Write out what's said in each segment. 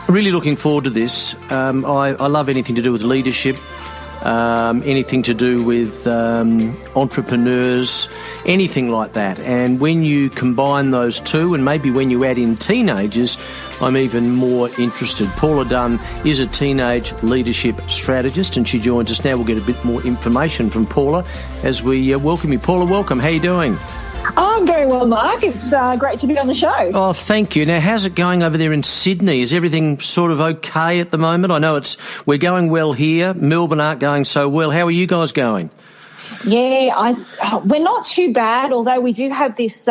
Really looking forward to this. I love anything to do with leadership, anything to do with entrepreneurs, anything like that. And when you combine those two, and maybe when you add in teenagers, I'm even more interested. Paula Dunn is a teenage leadership strategist, and she joins us now. We'll get a bit more information from Paula as we welcome you. Paula, welcome. How are you doing? I'm very well, Mark. It's great to be on the show. Oh, thank you. Now, how's it going over there in Sydney? Is everything sort of okay at the moment? I know we're going well here. Melbourne aren't going so well. How are you guys going? Yeah, we're not too bad, although we do have this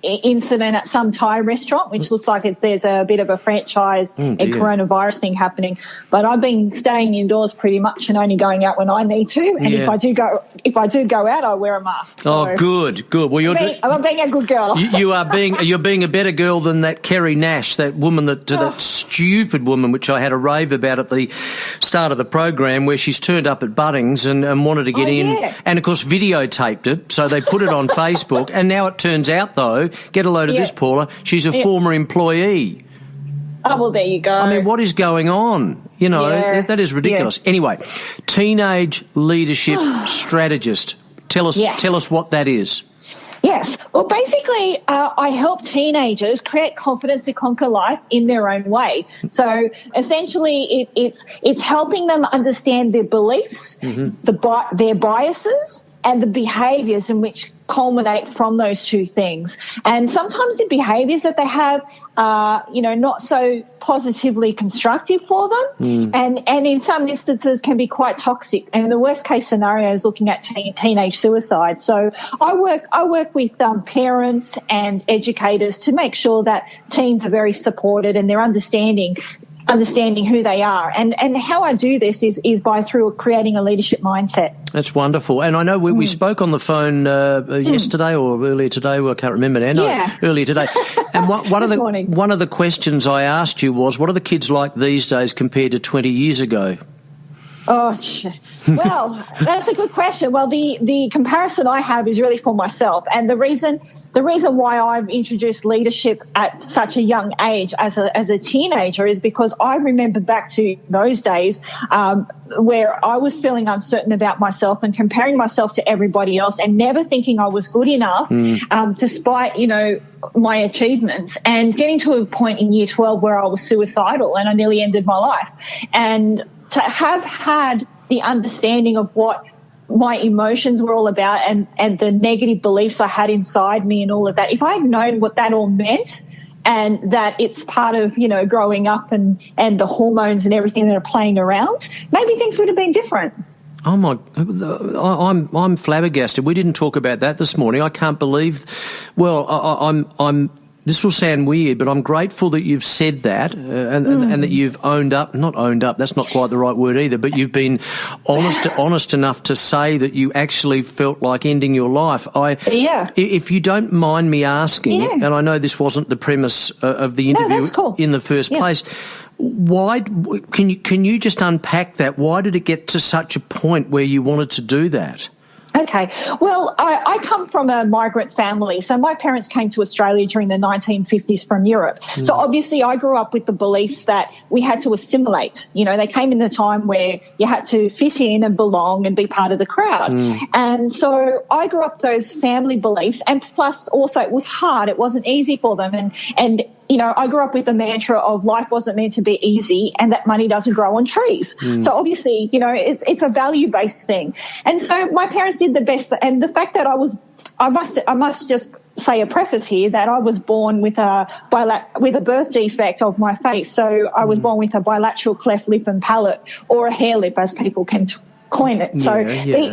incident at some Thai restaurant, which looks like there's a bit of a franchise and coronavirus thing happening. But I've been staying indoors pretty much and only going out when I need to. And if I do go out, I wear a mask. So oh, good. Well, I'm being a good girl. You're being a better girl than that Kerry Nash, that woman that stupid woman, which I had a rave about at the start of the program, where she's turned up at Bunnings and wanted to get in, and of course videotaped it, so they put it on Facebook. And now it turns out, though, get a load of this, Paula, she's a former employee. Oh, well, there you go. I mean, what is going on? You know, that is ridiculous. Yeah. Anyway, teenage leadership strategist. Tell us what that is. Yes. Well, basically, I help teenagers create confidence to conquer life in their own way. So essentially, it's helping them understand their beliefs, their biases, and the behaviours in which culminate from those two things. And sometimes the behaviours that they have are, not so positively constructive for them, and in some instances can be quite toxic. And the worst case scenario is looking at teenage suicide. So I work with parents and educators to make sure that teens are very supported and they're understanding who they are. And how I do this is through creating a leadership mindset. That's wonderful. And I know we spoke on the phone yesterday or earlier today. Well, I can't remember now. No, earlier today. And one of the questions I asked you was, what are the kids like these days compared to 20 years ago? Oh, well, that's a good question. Well, the comparison I have is really for myself, and the reason why I've introduced leadership at such a young age as a teenager is because I remember back to those days where I was feeling uncertain about myself and comparing myself to everybody else and never thinking I was good enough, despite my achievements, and getting to a point in year 12 where I was suicidal and I nearly ended my life. And to have had the understanding of what my emotions were all about and the negative beliefs I had inside me and all of that, if I had known what that all meant and that it's part of, growing up and the hormones and everything that are playing around, maybe things would have been different. Oh my! I'm flabbergasted. We didn't talk about that this morning. I can't believe. Well, I'm. This will sound weird, but I'm grateful that you've said that and that you've owned up. Not owned up. That's not quite the right word either. But you've been honest enough to say that you actually felt like ending your life. If you don't mind me asking, and I know this wasn't the premise of the interview in the first place. Why can you just unpack that? Why did it get to such a point where you wanted to do that? Okay. Well, I come from a migrant family. So my parents came to Australia during the 1950s from Europe. So obviously I grew up with the beliefs that we had to assimilate. They came in a time where you had to fit in and belong and be part of the crowd. And so I grew up those family beliefs. And plus also it was hard. It wasn't easy for them. And I grew up with the mantra of life wasn't meant to be easy and that money doesn't grow on trees. So obviously, it's a value-based thing. And so my parents did the best. And the fact that I must just say a preface here that I was born with a birth defect of my face. So I was born with a bilateral cleft lip and palate, or a hair lip as people can coin it. So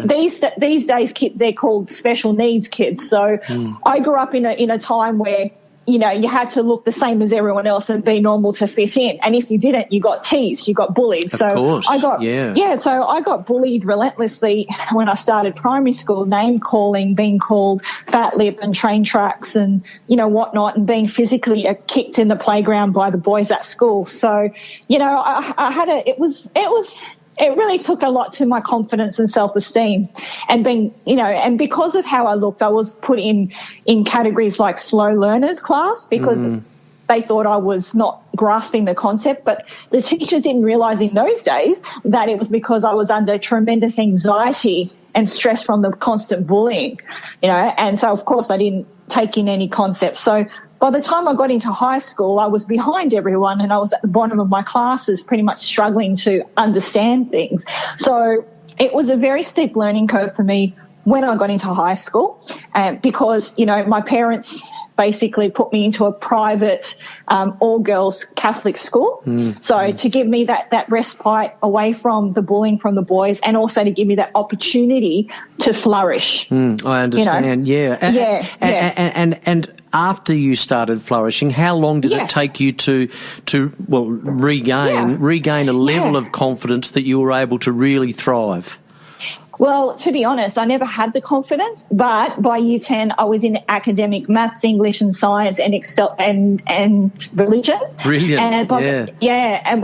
these days they're called special needs kids. So I grew up in a time where you had to look the same as everyone else and be normal to fit in. And if you didn't, you got teased, you got bullied. Of course. So I got bullied relentlessly when I started primary school, name calling, being called fat lip and train tracks and, whatnot, and being physically kicked in the playground by the boys at school. So, it really took a lot to my confidence and self-esteem, and because of how I looked, I was put in categories like slow learners class because they thought I was not grasping the concept, but the teachers didn't realise in those days that it was because I was under tremendous anxiety and stress from the constant bullying, and so, of course, I didn't take in any concepts. So by the time I got into high school, I was behind everyone and I was at the bottom of my classes, pretty much struggling to understand things. So it was a very steep learning curve for me when I got into high school, because, my parents basically put me into a private all-girls Catholic school. So to give me that respite away from the bullying from the boys, and also to give me that opportunity to flourish. I understand, And after you started flourishing, how long did it take you to regain a level of confidence that you were able to really thrive? Well, to be honest, I never had the confidence, but by year 10, I was in academic maths, English and science and religion. Brilliant. And by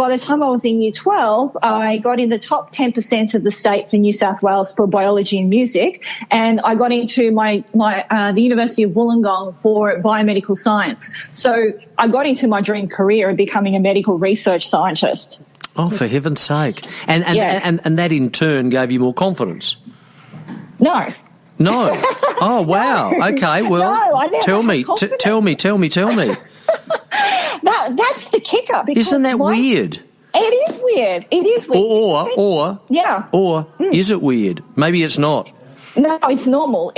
the time I was in year 12, I got in the top 10% of the state for New South Wales for biology and music, and I got into the University of Wollongong for biomedical science. So I got into my dream career of becoming a medical research scientist. Oh, for heaven's sake. And that in turn gave you more confidence? No. Oh, wow. Okay, well, no, I never tell me. That's the kicker. Isn't that weird? It is weird. Or is it weird? Maybe it's not. No, it's normal.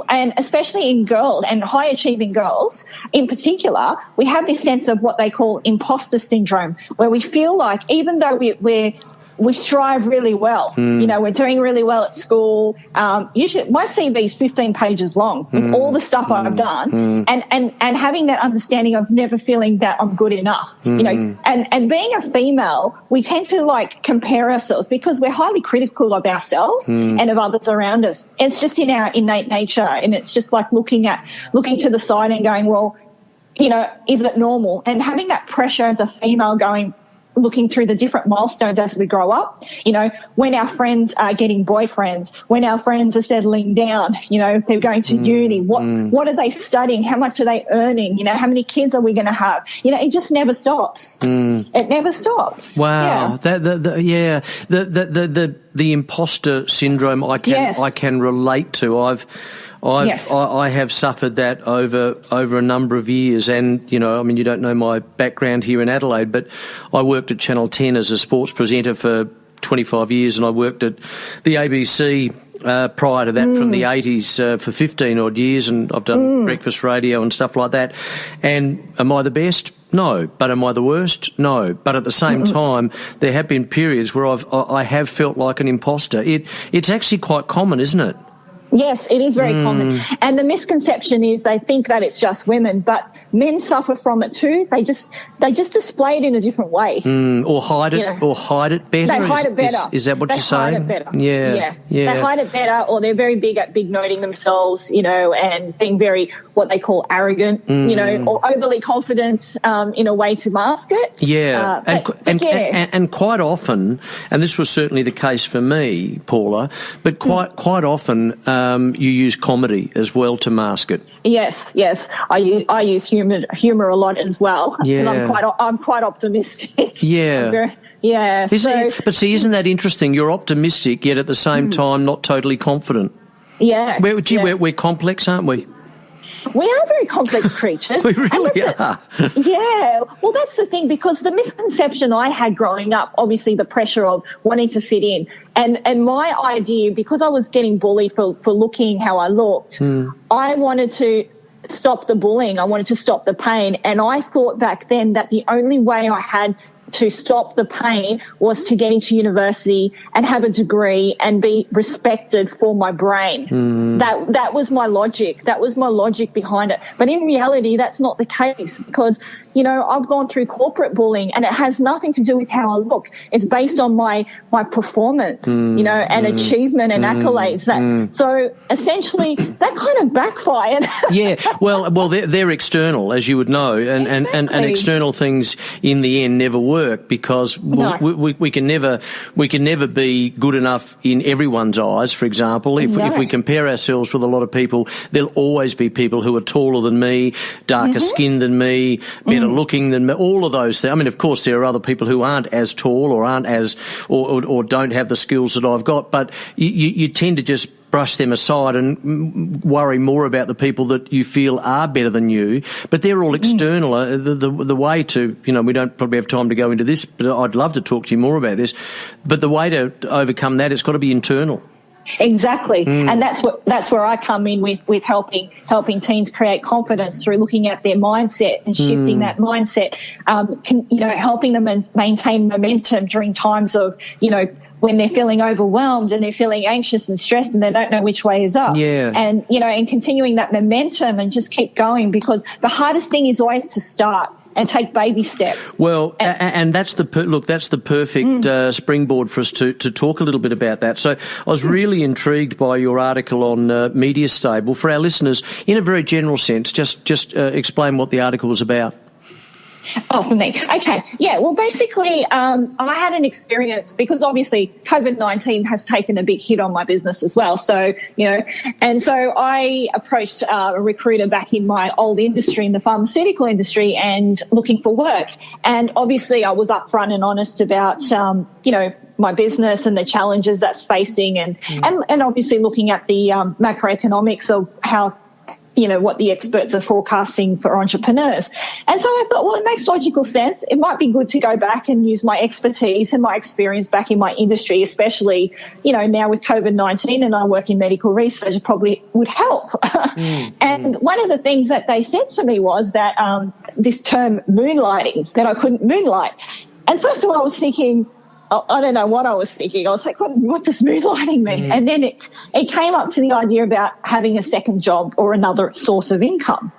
And especially in girls and high-achieving girls in particular, we have this sense of what they call imposter syndrome, where we feel like even though we strive really well, we're doing really well at school. Usually my CV is 15 pages long with all the stuff I've done, and having that understanding of never feeling that I'm good enough, and being a female, we tend to compare ourselves because we're highly critical of ourselves and of others around us. It's just in our innate nature, and it's just like looking to the side and going, well, is it normal? And having that pressure as a female looking through the different milestones as we grow up, when our friends are getting boyfriends, when our friends are settling down, they're going to uni, what are they studying, how much are they earning, how many kids are we going to have, it just never stops. It never stops. Wow. The imposter syndrome I can relate to. I have suffered that over a number of years, and you don't know my background here in Adelaide, but I worked at Channel 10 as a sports presenter for 25 years, and I worked at the ABC prior to that from the 80s for 15 odd years, and I've done breakfast radio and stuff like that. And am I the best? No. But am I the worst? No. But at the same time, there have been periods where I have felt like an imposter. It's actually quite common, isn't it? Yes, it is very common. And the misconception is they think that it's just women, but men suffer from it too. They just display it in a different way. Or hide it better. They hide it better. Is that what you're saying? They hide it better. Yeah. They hide it better, or they're very big at big noting themselves, and being very what they call arrogant, or overly confident in a way to mask it. Yeah. And quite often, and this was certainly the case for me, Paula, but quite often you use comedy as well to mask it. Yes. I use humour a lot as well. Yeah. I'm quite optimistic. Yeah. Isn't that interesting? You're optimistic, yet at the same time not totally confident. Yeah. We're complex, aren't we? We are very complex creatures. We really are. Yeah. Well, that's the thing, because the misconception I had growing up, obviously the pressure of wanting to fit in, and my idea, because I was getting bullied for looking how I looked, I wanted to stop the bullying. I wanted to stop the pain. And I thought back then that the only way I had to stop the pain was to get into university and have a degree and be respected for my brain. That was my logic. That was my logic behind it. But in reality, that's not the case, because I've gone through corporate bullying, and it has nothing to do with how I look. It's based on my performance, and achievement and accolades. So essentially, that kind of backfired. Yeah, well, they're external, as you would know, and external things in the end never work. work because No. we can never be good enough in everyone's eyes. For example, if we compare ourselves with a lot of people, there'll always be people who are taller than me, darker skinned than me, better looking than me, all of those things. I mean, of course, there are other people who aren't as tall or aren't as or don't have the skills that I've got, but you tend to just brush them aside and worry more about the people that you feel are better than you. But they're all external. The way to, we don't probably have time to go into this, but I'd love to talk to you more about this. But the way to overcome that, it's got to be internal. Exactly. And that's where I come in with helping teens create confidence through looking at their mindset and shifting that mindset, helping them maintain momentum during times of, when they're feeling overwhelmed and they're feeling anxious and stressed and they don't know which way is up. Yeah. And, and continuing that momentum and just keep going, because the hardest thing is always to start and take baby steps. Well, and that's the perfect springboard for us to talk a little bit about that. So I was really intrigued by your article on Media Stable. For our listeners, in a very general sense, just explain what the article was about. Oh, for me. Okay. Yeah. Well, basically, I had an experience because obviously COVID-19 has taken a big hit on my business as well. So, and so I approached a recruiter back in my old industry, in the pharmaceutical industry, and looking for work. And obviously I was upfront and honest about, my business and the challenges that's facing and obviously looking at the macroeconomics of how what the experts are forecasting for entrepreneurs. And so I thought, well, it makes logical sense. It might be good to go back and use my expertise and my experience back in my industry, especially, now with COVID-19 and I work in medical research, it probably would help. And one of the things that they said to me was that this term moonlighting, that I couldn't moonlight. And first of all, I was thinking, I don't know what I was thinking. I was like, what does moonlighting mean? And then it came up to the idea about having a second job or another source of income.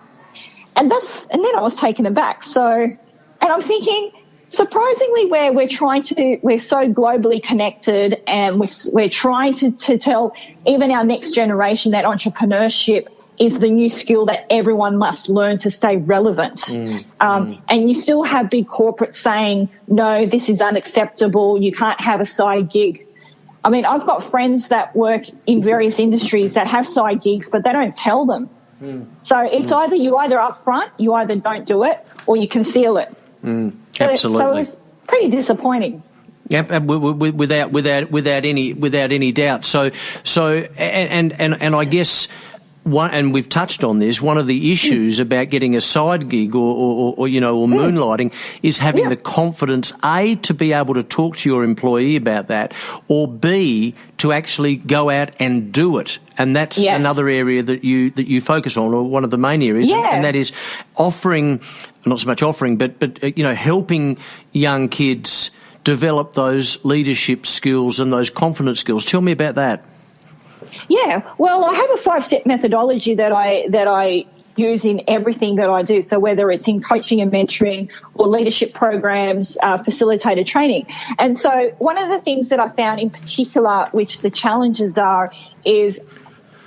And then I was taken aback. And I'm thinking, surprisingly, where we're so globally connected and we're trying to tell even our next generation that entrepreneurship is the new skill that everyone must learn to stay relevant. And you still have big corporates saying, no, this is unacceptable. You can't have a side gig. I mean, I've got friends that work in various industries that have side gigs, but they don't tell them. So it's either up front, you either don't do it, or you conceal it. Absolutely. So it was pretty disappointing. Yeah, without any doubt. So and I guess. And we've touched on this. One of the issues about getting a side gig or moonlighting is having the confidence, A, to be able to talk to your employee about that, or B, to actually go out and do it. And that's another area that you focus on, or one of the main areas, and that is offering, not so much offering, but helping young kids develop those leadership skills and those confidence skills. Tell me about that. Yeah, well, I have a 5-step methodology that I use in everything that I do. So whether it's in coaching and mentoring or leadership programs, facilitated training. And so one of the things that I found in particular, which the challenges is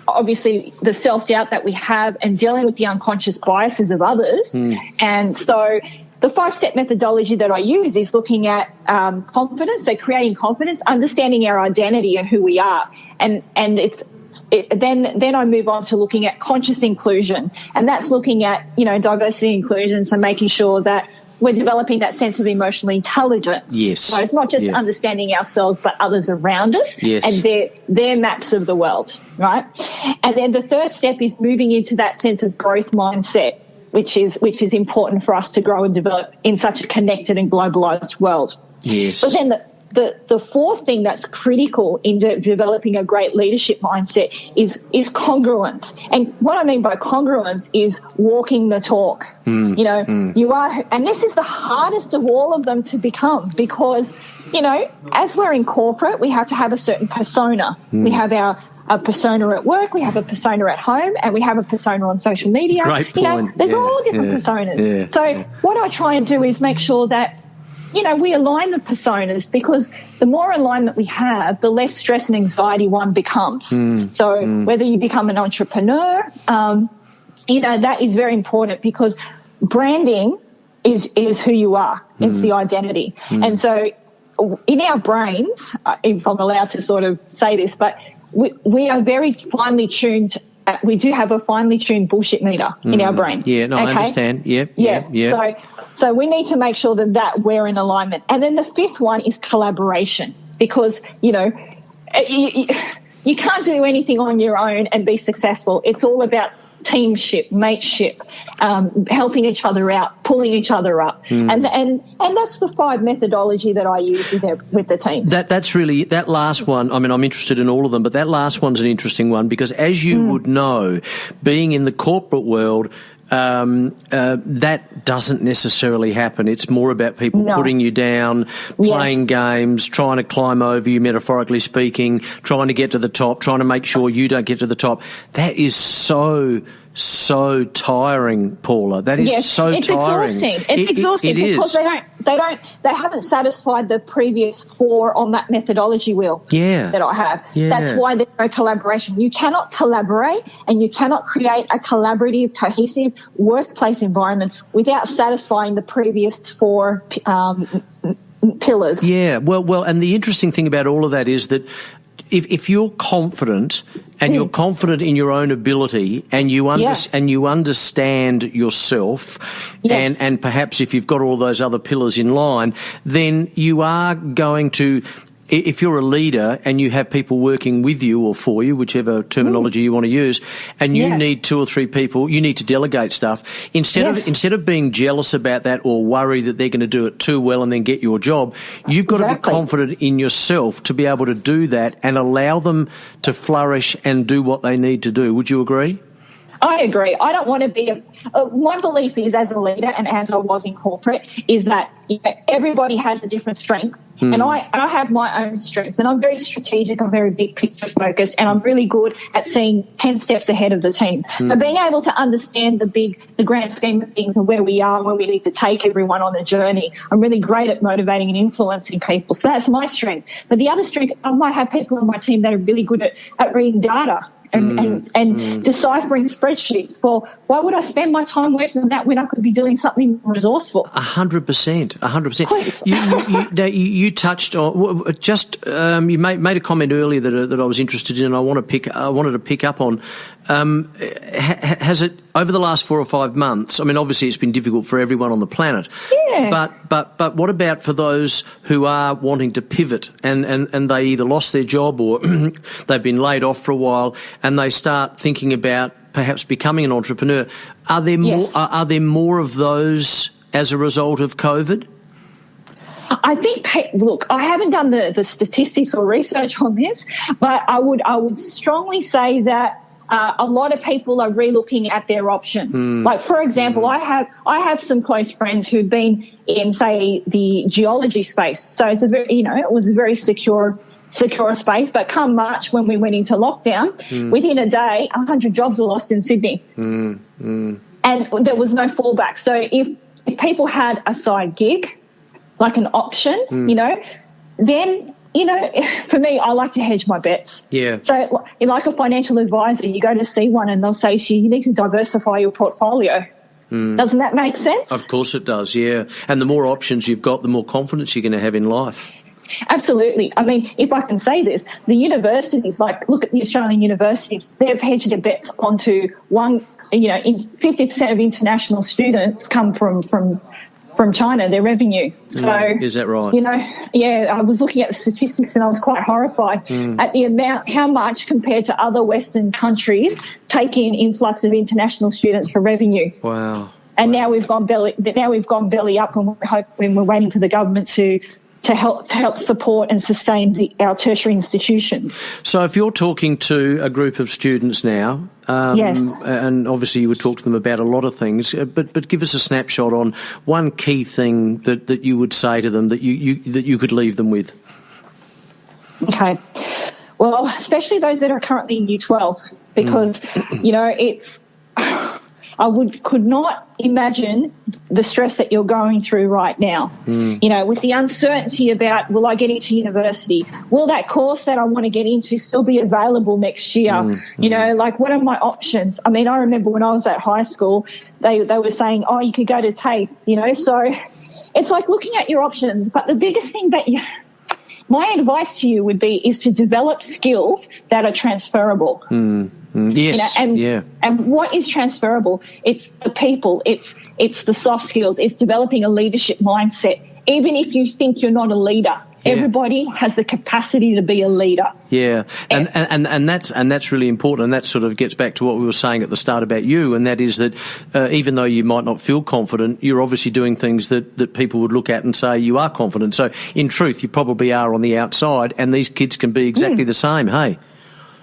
obviously the self-doubt that we have and dealing with the unconscious biases of others. And so the 5-step methodology that I use is looking at confidence, so creating confidence, understanding our identity and who we are, and then I move on to looking at conscious inclusion, and that's looking at diversity and inclusion, so making sure that we're developing that sense of emotional intelligence. Yes. So it's not just understanding ourselves, but others around us and their maps of the world, right? And then the third step is moving into that sense of growth mindset, which is important for us to grow and develop in such a connected and globalized world. Yes. But then the fourth thing that's critical in developing a great leadership mindset is congruence. And what I mean by congruence is walking the talk. You are, and this is the hardest of all of them to become, because, as we're in corporate, we have to have a certain persona. We have a persona at work, we have a persona at home, and we have a persona on social media. Great point. There's all different personas. Yeah. So what I try and do is make sure that, we align the personas, because the more alignment we have, the less stress and anxiety one becomes. Whether you become an entrepreneur, that is very important, because branding is who you are. It's the identity. And so in our brains, if I'm allowed to sort of say this, but we are very finely tuned. We do have a finely tuned bullshit meter in our brain. Yeah, no, I understand. Yep. So we need to make sure that we're in alignment. And then the fifth one is collaboration, because, you know, you can't do anything on your own and be successful. It's all about teamship, mateship, helping each other out, pulling each other up. And that's the 5 methodology that I use with the teams. That's really, that last one, I mean, I'm interested in all of them, but that last one's an interesting one, because as you would know, being in the corporate world, that doesn't necessarily happen. It's more about people putting you down, playing games, trying to climb over you, metaphorically speaking, trying to get to the top, trying to make sure you don't get to the top. That is so tiring, Paula. That is so tiring. It's exhausting because they haven't satisfied the previous 4 on that methodology wheel that I have. Yeah. That's why there's no collaboration. You cannot collaborate and you cannot create a collaborative, cohesive workplace environment without satisfying the previous 4 pillars. Yeah, well, and the interesting thing about all of that is that if you're confident and you're confident in your own ability and you understand yourself, and perhaps if you've got all those other pillars in line, then you are going to, if you're a leader and you have people working with you or for you, whichever terminology you want to use, and you need 2 or 3 people, you need to delegate stuff. Instead of being jealous about that or worry that they're going to do it too well and then get your job, you've got to be confident in yourself to be able to do that and allow them to flourish and do what they need to do. Would you agree? I agree. I don't want to be my belief is, as a leader and as I was in corporate, is that everybody has a different strength. And I have my own strengths, and I'm very strategic, I'm very big picture focused, and I'm really good at seeing 10 steps ahead of the team. So being able to understand the grand scheme of things and where we are, where we need to take everyone on a journey, I'm really great at motivating and influencing people. So that's my strength. But the other strength, I might have people on my team that are really good at reading data and deciphering spreadsheets. Well, why would I spend my time working on that when I could be doing something resourceful? 100%. 100%. You touched on you made a comment earlier that I was interested in, and I wanted to pick up on. Has it, over the last 4 or 5 months, I mean, obviously it's been difficult for everyone on the planet. Yeah. But what about for those who are wanting to pivot and they either lost their job or they've been laid off for a while and they start thinking about perhaps becoming an entrepreneur? Are there more of those as a result of COVID? I think, look, I haven't done the statistics or research on this, but I would strongly say that a lot of people are relooking at their options. Like, for example, I have some close friends who've been in, say, the geology space. So it's it was a very secure space. But come March, when we went into lockdown, within a day, 100 jobs were lost in Sydney, and there was no fallback. So if people had a side gig, like an option, then. For me, I like to hedge my bets. Yeah. So, like a financial advisor, you go to see one and they'll say to you, you need to diversify your portfolio. Doesn't that make sense? Of course it does, yeah. And the more options you've got, the more confidence you're going to have in life. Absolutely. I mean, if I can say this, the universities, like look at the Australian universities, they've hedged their bets onto one, 50% of international students come from China, their revenue. So is that right? I was looking at the statistics and I was quite horrified at the amount, how much compared to other Western countries take in influx of international students for revenue. Wow. And now we've gone belly up, and we're waiting for the government to help support and sustain our tertiary institutions. So if you're talking to a group of students now, and obviously you would talk to them about a lot of things, but give us a snapshot on one key thing that you would say to them that you could leave them with. Okay. Well, especially those that are currently in Year 12, because, could not imagine the stress that you're going through right now. You know, with the uncertainty about, will I get into university? Will that course that I want to get into still be available next year? You know, like, what are my options? I mean, I remember when I was at high school, they were saying, oh, you could go to TAFE, you know, so it's like looking at your options. But the biggest thing my advice to you is to develop skills that are transferable. Yes. You know, and what is transferable? It's the people. It's the soft skills. It's developing a leadership mindset. Even if you think you're not a leader, everybody has the capacity to be a leader. Yeah, and that's really important. And that sort of gets back to what we were saying at the start about you, and that is that even though you might not feel confident, you're obviously doing things that people would look at and say you are confident. So in truth, you probably are on the outside, and these kids can be exactly the same. Hey.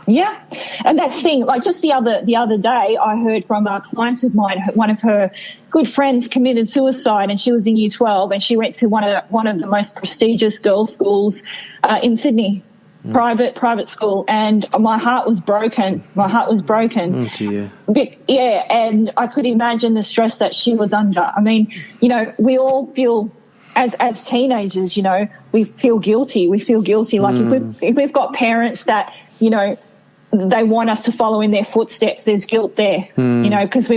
Yeah, and that's the thing. Like, just the other day, I heard from a client of mine, one of her good friends committed suicide, and she was in Year 12, and she went to one of the most prestigious girls' schools in Sydney, private school, and my heart was broken. Oh dear. Yeah, and I could imagine the stress that she was under. I mean, you know, we all feel. As teenagers, you know, we feel guilty. Like, if we've got parents that, you know, they want us to follow in their footsteps, there's guilt there, you know, because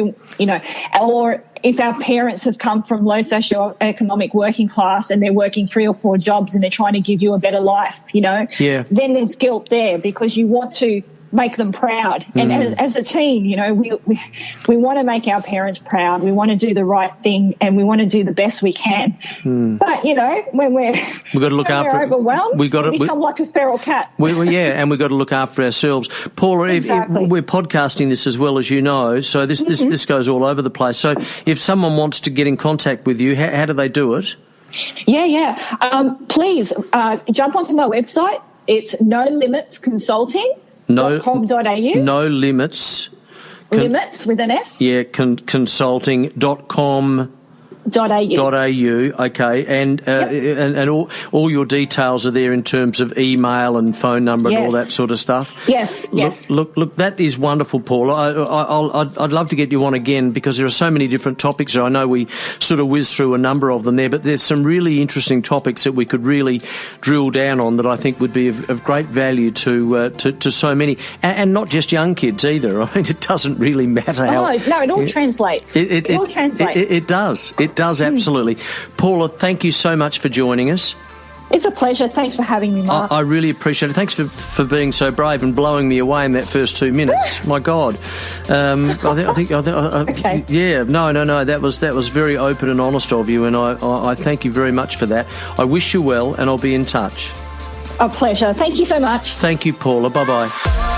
or if our parents have come from low socioeconomic working class and they're working 3 or 4 jobs and they're trying to give you a better life, you know, then there's guilt there because you want to make them proud. And as a teen, you know, we want to make our parents proud. We want to do the right thing, and we want to do the best we can. But, you know, when we're overwhelmed, we become like a feral cat. And we've got to look after ourselves. Paula, Exactly. if we're podcasting this as well as you know, so this goes all over the place. So if someone wants to get in contact with you, how do they do it? Please jump onto my website. It's No Limits Consulting. .com.au. No limits. Limits with an S. Yeah, consulting.com. .au. Okay, and all your details are there in terms of email and phone number and all that sort of stuff. Yes. Look, that is wonderful, Paula. I'd love to get you on again because there are so many different topics. I know we sort of whizzed through a number of them there, but there's some really interesting topics that we could really drill down on that I think would be of great value to so many, and not just young kids either. I mean, it doesn't really matter how. No, it all translates. It all translates. It does. It does, absolutely. Paula, thank you so much for joining us. It's a pleasure. Thanks for having me, Mark. I really appreciate it. Thanks for being so brave and blowing me away in that first 2 minutes. My God. I think okay. Yeah, no. That was very open and honest of you, and I thank you very much for that. I wish you well, and I'll be in touch. A pleasure. Thank you so much. Thank you, Paula. Bye-bye.